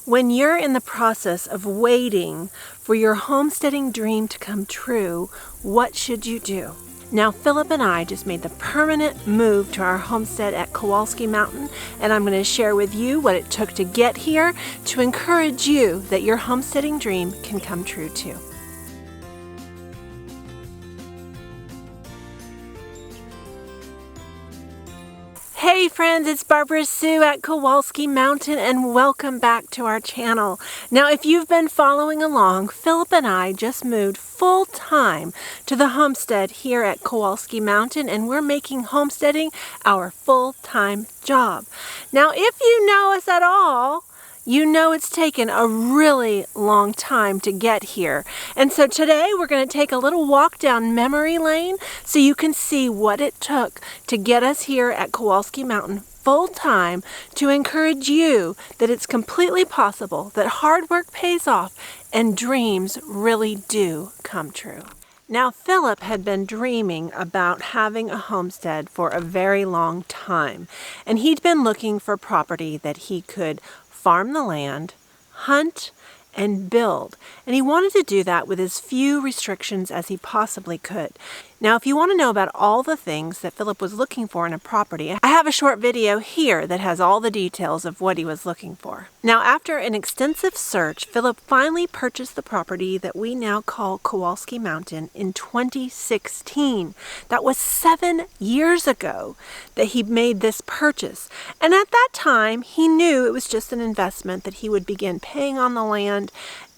When you're in the process of waiting for your homesteading dream to come true, what should you do? Now, Philip and I just made the permanent move to our homestead at Kowalski Mountain, and I'm going to share with you what it took to get here to encourage you that your homesteading dream can come true too. Hey friends, it's Barbra-Sue at Kowalski Mountain and welcome back to our channel. Now if you've been following along, Philip and I just moved full-time to the homestead here at Kowalski Mountain, and we're making homesteading our full-time job. Now if you know us at all, you know it's taken a really long time to get here. And so today we're going to take a little walk down memory lane so you can see what it took to get us here at Kowalski Mountain full time, to encourage you that it's completely possible, that hard work pays off and dreams really do come true. Now, Philip had been dreaming about having a homestead for a very long time, and he'd been looking for property that he could farm the land, hunt, and build. And he wanted to do that with as few restrictions as he possibly could. Now, if you want to know about all the things that Philip was looking for in a property, I have a short video here that has all the details of what he was looking for. Now, after an extensive search, Philip finally purchased the property that we now call Kowalski Mountain in 2016. That was 7 years ago that he made this purchase. And at that time, he knew it was just an investment that he would begin paying on the land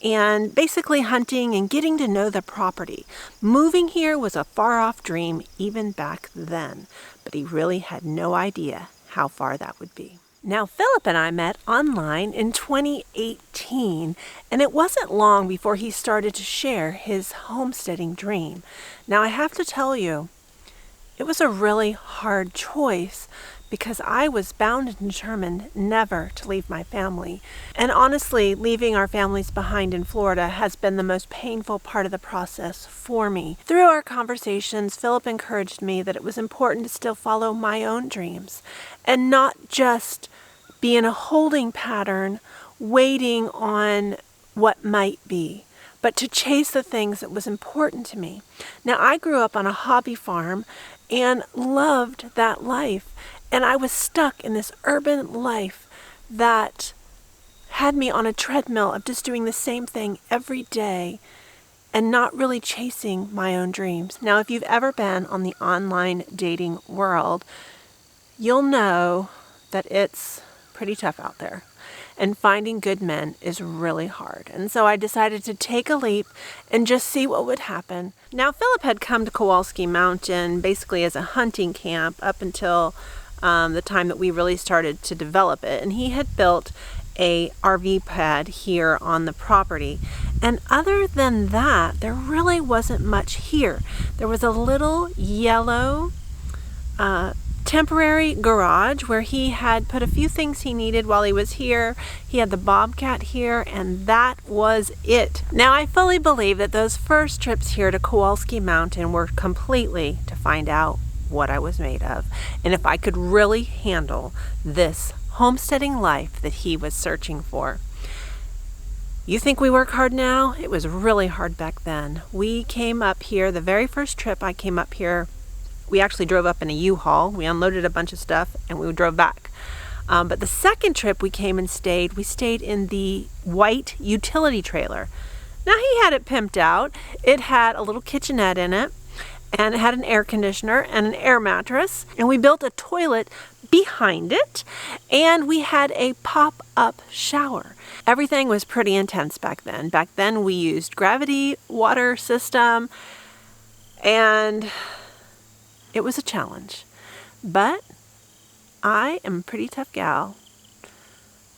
and basically hunting and getting to know the property. Moving here was a far-off dream even back then, but he really had no idea how far that would be. Now, Philip and I met online in 2018, and it wasn't long before he started to share his homesteading dream. Now, I have to tell you, it was a really hard choice because I was bound and determined never to leave my family. And honestly, leaving our families behind in Florida has been the most painful part of the process for me. Through our conversations, Philip encouraged me that it was important to still follow my own dreams and not just be in a holding pattern waiting on what might be, but to chase the things that was important to me. Now, I grew up on a hobby farm and loved that life. And I was stuck in this urban life that had me on a treadmill of just doing the same thing every day and not really chasing my own dreams. Now, if you've ever been on the online dating world, you'll know that it's pretty tough out there. And finding good men is really hard. And so I decided to take a leap and just see what would happen. Now, Philip had come to Kowalski Mountain basically as a hunting camp up until the time that we really started to develop it. And he had built a RV pad here on the property. And other than that, there really wasn't much here. There was a little yellow temporary garage where he had put a few things he needed while he was here. He had the bobcat here, and that was it. Now, I fully believe that those first trips here to Kowalski Mountain were completely to find out what I was made of and if I could really handle this homesteading life that he was searching for. You think we work hard now? It was really hard back then. We came up here, the very first trip I came up here, we actually drove up in a U-Haul. We unloaded a bunch of stuff and we drove back. But the second trip we came and stayed, we stayed in the white utility trailer. Now, he had it pimped out. It had a little kitchenette in it, and it had an air conditioner and an air mattress, and we built a toilet behind it, and we had a pop-up shower. Everything was pretty intense back then. Back then we used gravity water system, and it was a challenge. But I am a pretty tough gal,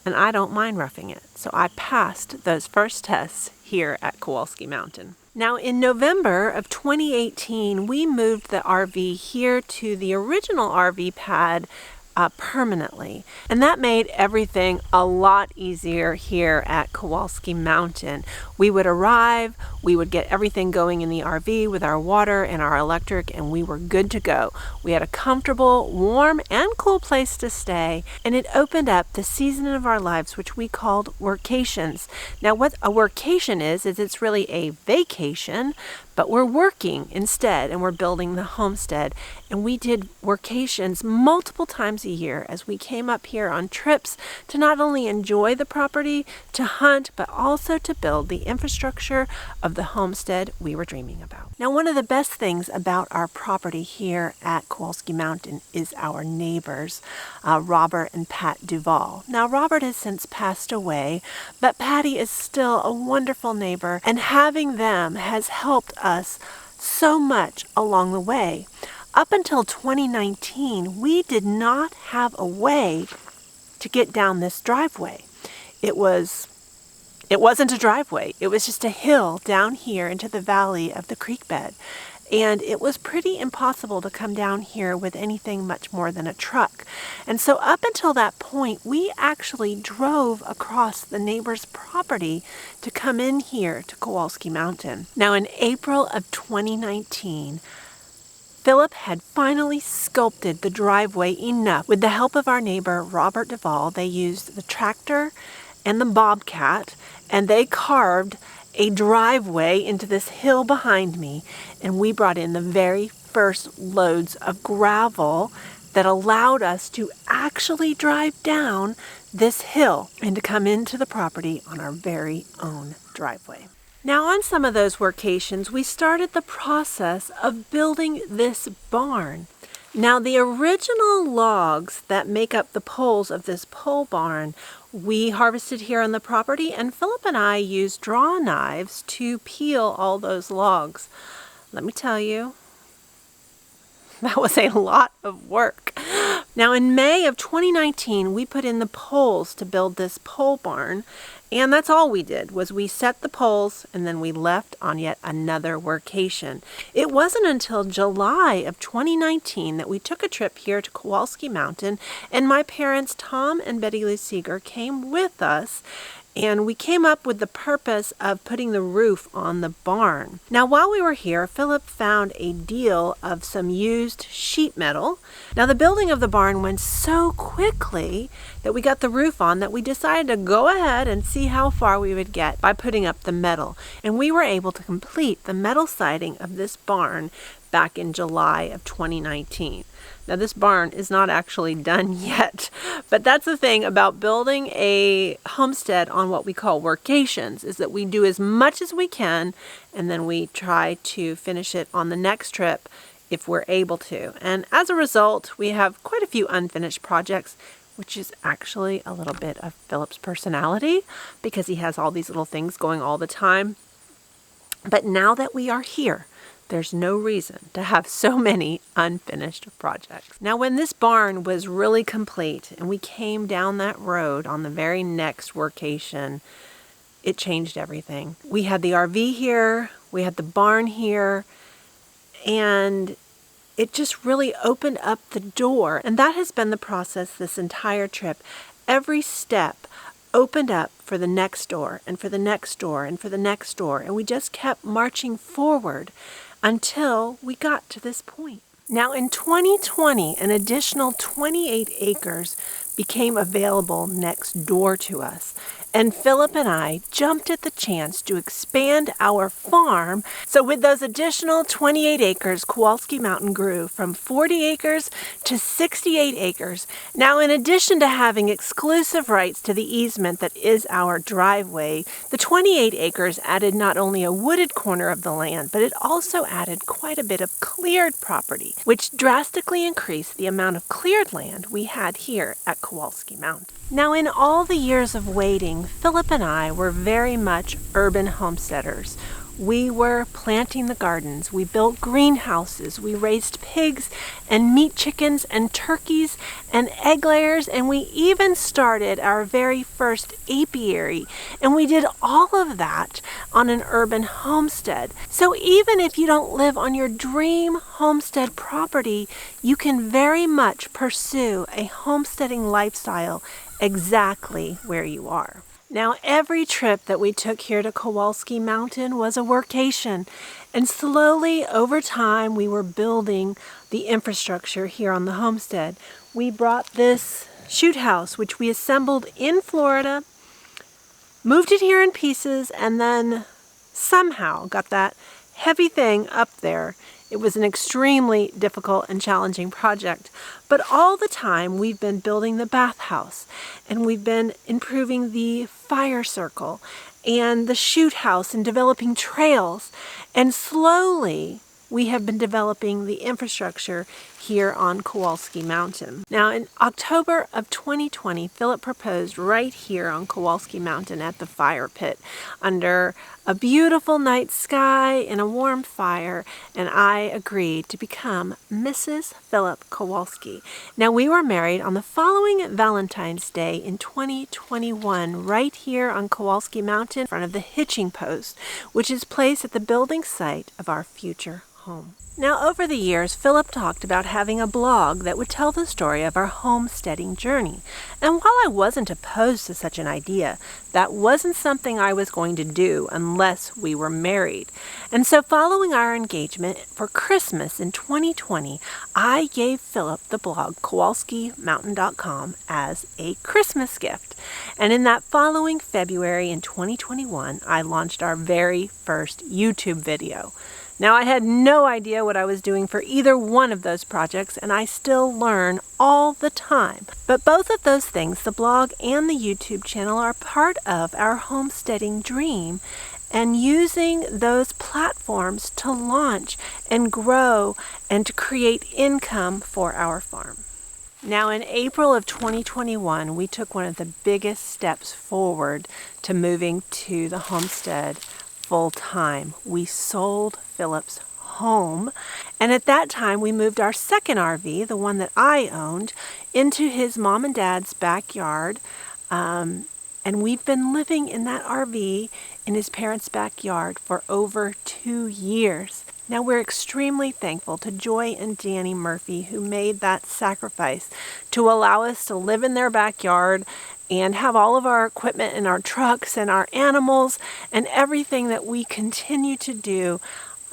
and I don't mind roughing it. So I passed those first tests here at Kowalski Mountain. Now, in November of 2018, we moved the RV here to the original RV pad permanently. And that made everything a lot easier here at Kowalski Mountain. We would arrive, we would get everything going in the RV with our water and our electric, and we were good to go. We had a comfortable, warm, and cool place to stay, and it opened up the season of our lives, which we called Workations. Now, what a workation is it's really a vacation, but we're working instead, and we're building the homestead. And we did workations multiple times a year as we came up here on trips to not only enjoy the property, to hunt, but also to build the infrastructure of the homestead we were dreaming about. Now, one of the best things about our property here at Kowalski Mountain is our neighbors, Robert and Pat Duvall. Now, Robert has since passed away, but Patty is still a wonderful neighbor, and having them has helped us so much along the way. Up until 2019, we did not have a way to get down this driveway. It wasn't a driveway. It was just a hill down here into the valley of the creek bed. And it was pretty impossible to come down here with anything much more than a truck. And so up until that point, we actually drove across the neighbor's property to come in here to Kowalski Mountain. Now, in April of 2019, Philip had finally sculpted the driveway enough. With the help of our neighbor, Robert Duvall, they used the tractor and the bobcat, and they carved a driveway into this hill behind me, and we brought in the very first loads of gravel that allowed us to actually drive down this hill and to come into the property on our very own driveway. Now, on some of those workations, we started the process of building this barn. Now, the original logs that make up the poles of this pole barn we harvested here on the property, and Philip and I used draw knives to peel all those logs. Let me tell you, that was a lot of work. Now, in May of 2019, we put in the poles to build this pole barn, and that's all we did, was we set the poles and then we left on yet another workation. It wasn't until July of 2019 that we took a trip here to Kowalski Mountain, and my parents, Tom and Betty Lou Seeger, came with us. And we came up with the purpose of putting the roof on the barn. Now, while we were here, Philip found a deal of some used sheet metal. Now, the building of the barn went so quickly that we got the roof on that we decided to go ahead and see how far we would get by putting up the metal. And we were able to complete the metal siding of this barn back in July of 2019. Now, this barn is not actually done yet, but that's the thing about building a homestead on what we call workations, is that we do as much as we can, and then we try to finish it on the next trip if we're able to. And as a result, we have quite a few unfinished projects, which is actually a little bit of Philip's personality, because he has all these little things going all the time. But now that we are here, there's no reason to have so many unfinished projects. Now, when this barn was really complete and we came down that road on the very next workation, it changed everything. We had the RV here, we had the barn here, and it just really opened up the door. And that has been the process this entire trip. Every step opened up for the next door and for the next door and for the next door. And we just kept marching forward until we got to this point. Now, in 2020, an additional 28 acres became available next door to us. And Philip and I jumped at the chance to expand our farm. So with those additional 28 acres, Kowalski Mountain grew from 40 acres to 68 acres. Now, in addition to having exclusive rights to the easement that is our driveway, the 28 acres added not only a wooded corner of the land, but it also added quite a bit of cleared property, which drastically increased the amount of cleared land we had here at Kowalski Mountain. Now, in all the years of waiting, Philip and I were very much urban homesteaders. we were planting the gardens. We built greenhouses. We raised pigs and meat chickens and turkeys and egg layers, and we even started our very first apiary. And we did all of that on an urban homestead. So even if you don't live on your dream homestead property, you can very much pursue a homesteading lifestyle exactly where you are. Now, every trip that we took here to Kowalski Mountain was a workation, and slowly over time we were building the infrastructure here on the homestead. We brought this shoot house, which we assembled in Florida, moved it here in pieces, and then somehow got that heavy thing up there. It was an extremely difficult and challenging project, but all the time we've been building the bathhouse, and we've been improving the fire circle and the shoot house and developing trails, and slowly we have been developing the infrastructure here on Kowalski Mountain. Now, in October of 2020, Philip proposed right here on Kowalski Mountain at the fire pit under a beautiful night sky and a warm fire, and I agreed to become Mrs. Philip Kowalski. Now, we were married on the following Valentine's Day in 2021 right here on Kowalski Mountain in front of the hitching post, which is placed at the building site of our future home. Now, over the years, Philip talked about having a blog that would tell the story of our homesteading journey. And while I wasn't opposed to such an idea, that wasn't something I was going to do unless we were married. And so following our engagement for Christmas in 2020, I gave Philip the blog KowalskiMountain.com as a Christmas gift. And in that following February in 2021, I launched our very first YouTube video. Now, I had no idea what I was doing for either one of those projects, and I still learn all the time. But both of those things, the blog and the YouTube channel, are part of our homesteading dream, and using those platforms to launch and grow and to create income for our farm. Now, in April of 2021, we took one of the biggest steps forward to moving to the homestead full time. We sold Philip's home, and at that time we moved our second RV, the one that I owned, into his mom and dad's backyard, and we've been living in that RV in his parents' backyard for over 2 years. Now, we're extremely thankful to Joy and Danny Murphy, who made that sacrifice to allow us to live in their backyard and have all of our equipment and our trucks and our animals and everything that we continue to do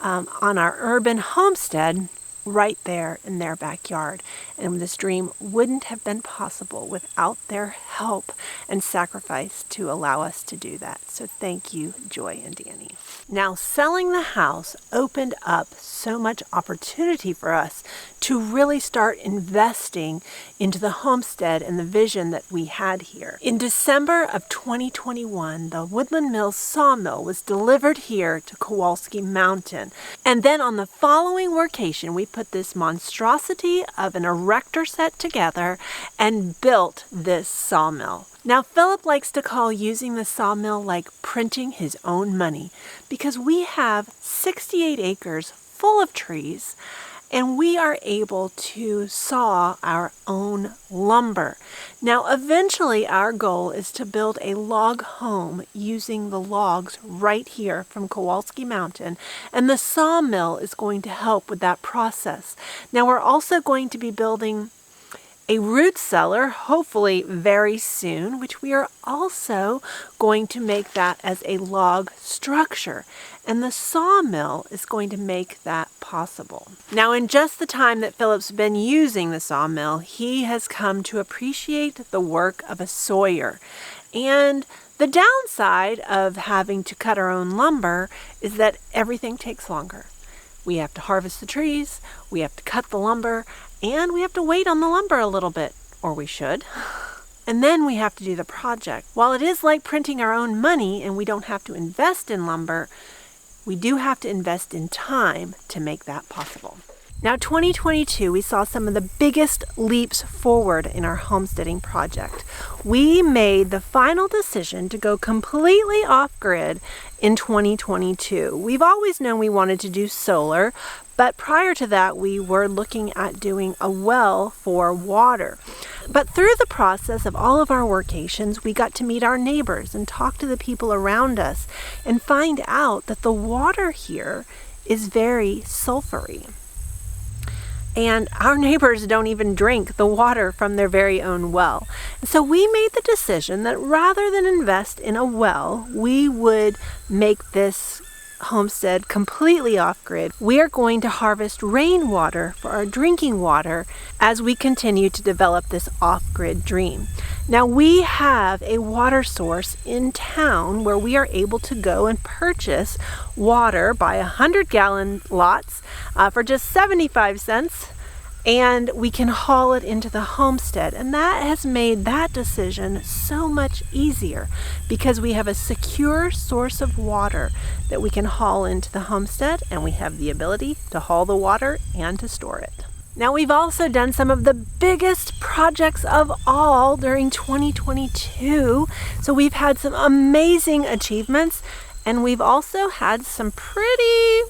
on our urban homestead right there in their backyard. And this dream wouldn't have been possible without their help and sacrifice to allow us to do that. So thank you, Joy and Danny. Now, selling the house opened up so much opportunity for us to really start investing into the homestead and the vision that we had here. In December of 2021, the Woodland Mills Sawmill was delivered here to Kowalski Mountain. And then on the following workation, we put this monstrosity of an erector set together and built this sawmill. Now, Philip likes to call using the sawmill like printing his own money, because we have 68 acres full of trees, and we are able to saw our own lumber. Now, eventually our goal is to build a log home using the logs right here from Kowalski Mountain, and the sawmill is going to help with that process. Now, we're also going to be building a root cellar, hopefully very soon, which we are also going to make that as a log structure. And the sawmill is going to make that possible. Now, in just the time that Philip's been using the sawmill, he has come to appreciate the work of a sawyer. And the downside of having to cut our own lumber is that everything takes longer. We have to harvest the trees, we have to cut the lumber, and we have to wait on the lumber a little bit, or we should. And then we have to do the project. While it is like printing our own money and we don't have to invest in lumber, we do have to invest in time to make that possible. Now, 2022, we saw some of the biggest leaps forward in our homesteading project. We made the final decision to go completely off-grid in 2022. We've always known we wanted to do solar, but prior to that, we were looking at doing a well for water. But through the process of all of our workations, we got to meet our neighbors and talk to the people around us and find out that the water here is very sulfury. And our neighbors don't even drink the water from their very own well. So we made the decision that rather than invest in a well, we would make this homestead completely off-grid. We are going to harvest rainwater for our drinking water as we continue to develop this off-grid dream. Now, we have a water source in town where we are able to go and purchase water by 100-gallon lots for just 75 cents. And we can haul it into the homestead. And that has made that decision so much easier because we have a secure source of water that we can haul into the homestead, and we have the ability to haul the water and to store it. Now, we've also done some of the biggest projects of all during 2022. So we've had some amazing achievements, and we've also had some pretty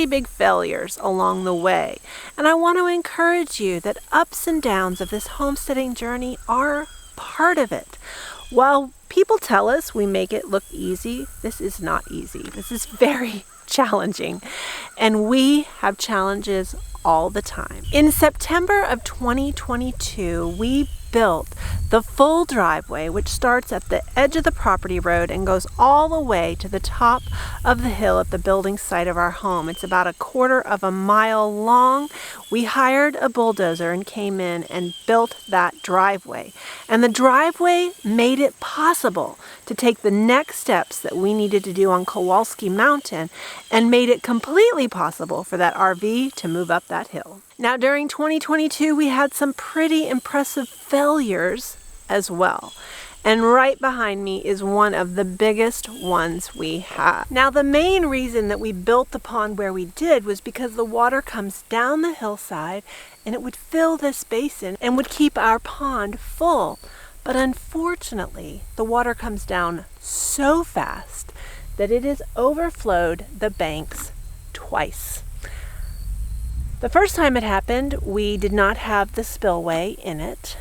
big failures along the way. And I want to encourage you that ups and downs of this homesteading journey are part of it. While people tell us we make it look easy, this is not easy. This is very challenging. And we have challenges all the time. In September of 2022, we built the full driveway, which starts at the edge of the property road and goes all the way to the top of the hill at the building site of our home. It's about 1/4 mile long. We hired a bulldozer and came in and built that driveway. And the driveway made it possible to take the next steps that we needed to do on Kowalski Mountain and made it completely possible for that RV to move up that hill. Now, during 2022, we had some pretty impressive failures as well. And right behind me is one of the biggest ones we have. Now, the main reason that we built the pond where we did was because the water comes down the hillside and it would fill this basin and would keep our pond full. But unfortunately, the water comes down so fast that it has overflowed the banks twice. The first time it happened, we did not have the spillway in it.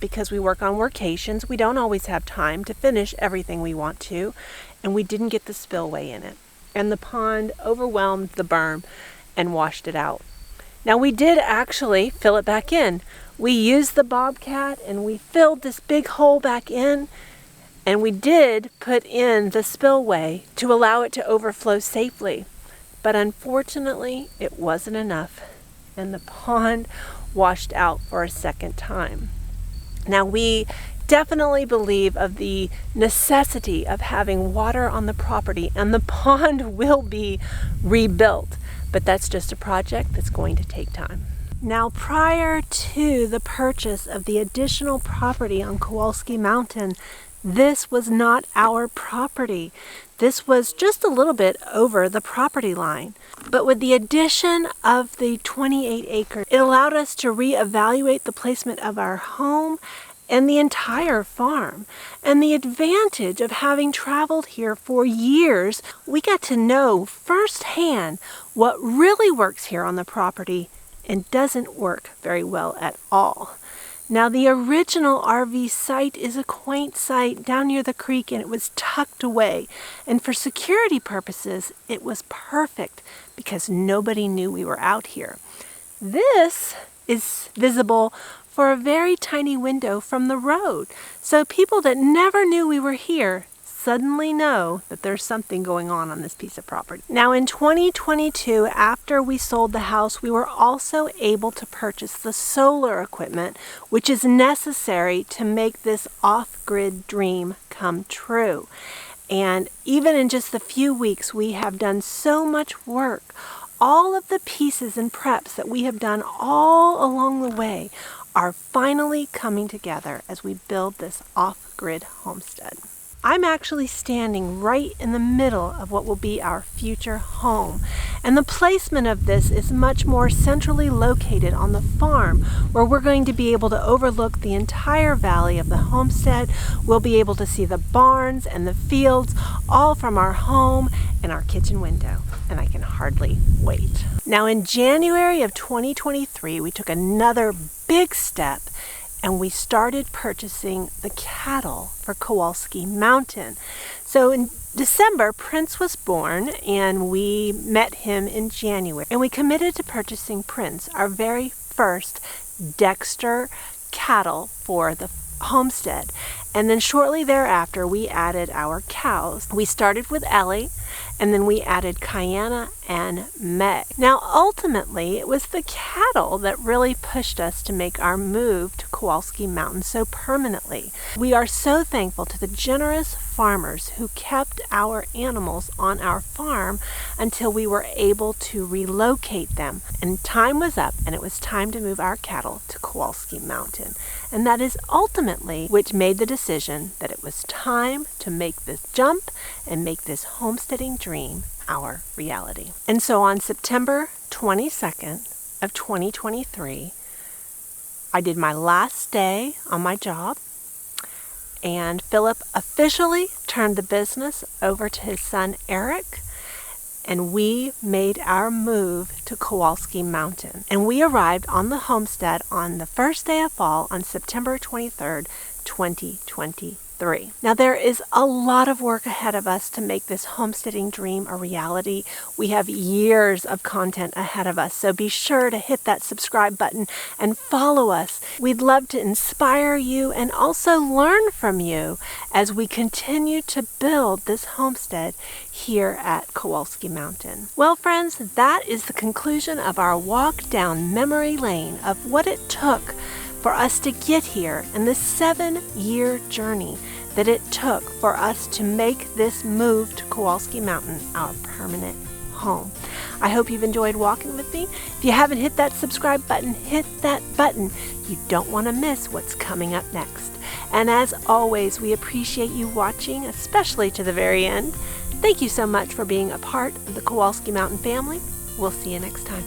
Because we work on Workations, we don't always have time to finish everything we want to, and we didn't get the spillway in it. And the pond overwhelmed the berm and washed it out. Now, we did actually fill it back in. We used the bobcat and we filled this big hole back in, and we did put in the spillway to allow it to overflow safely. But unfortunately, it wasn't enough, and the pond washed out for a second time. Now, we definitely believe of the necessity of having water on the property, and the pond will be rebuilt, but that's just a project that's going to take time. Now, prior to the purchase of the additional property on Kowalski Mountain, this was not our property. This was just a little bit over the property line. But with the addition of the 28 acres, it allowed us to reevaluate the placement of our home and the entire farm. And the advantage of having traveled here for years, we got to know firsthand what really works here on the property and doesn't work very well at all. Now, the original RV site is a quaint site down near the creek, and it was tucked away. And for security purposes, it was perfect because nobody knew we were out here. This is visible for a very tiny window from the road. So people that never knew we were here suddenly know that there's something going on this piece of property. Now, in 2022, after we sold the house, we were also able to purchase the solar equipment, which is necessary to make this off-grid dream come true. And even in just a few weeks, we have done so much work. All of the pieces and preps that we have done all along the way are finally coming together as we build this off-grid homestead. I'm actually standing right in the middle of what will be our future home. And the placement of this is much more centrally located on the farm, where we're going to be able to overlook the entire valley of the homestead. We'll be able to see the barns and the fields all from our home and our kitchen window. And I can hardly wait. Now in January of 2023, we took another big step and we started purchasing the cattle for Kowalski Mountain. So in December, Prince was born, and we met him in January. And we committed to purchasing Prince, our very first Dexter cattle for the homestead. And then shortly thereafter, we added our cows. We started with Ellie, and then we added Kiana and Meg. Now, ultimately, it was the cattle that really pushed us to make our move to Kowalski Mountain so permanently. We are so thankful to the generous farmers who kept our animals on our farm until we were able to relocate them. And time was up, and it was time to move our cattle to Kowalski Mountain. And that is ultimately which made the decision that it was time to make this jump and make this homesteading dream our reality. And so on September 22nd of 2023, I did my last day on my job, and Philip officially turned the business over to his son Eric, and we made our move to Kowalski Mountain. And we arrived on the homestead on the first day of fall on September 23rd, 2023. Now there is a lot of work ahead of us to make this homesteading dream a reality. We have years of content ahead of us, so be sure to hit that subscribe button and follow us. We'd love to inspire you and also learn from you as we continue to build this homestead here at Kowalski Mountain. Well, friends, that is the conclusion of our walk down memory lane of what it took for us to get here and the 7-year journey that it took for us to make this move to Kowalski Mountain our permanent home. I hope you've enjoyed walking with me. If you haven't hit that subscribe button, hit that button. You don't want to miss what's coming up next. And as always, we appreciate you watching, especially to the very end. Thank you so much for being a part of the Kowalski Mountain family. We'll see you next time.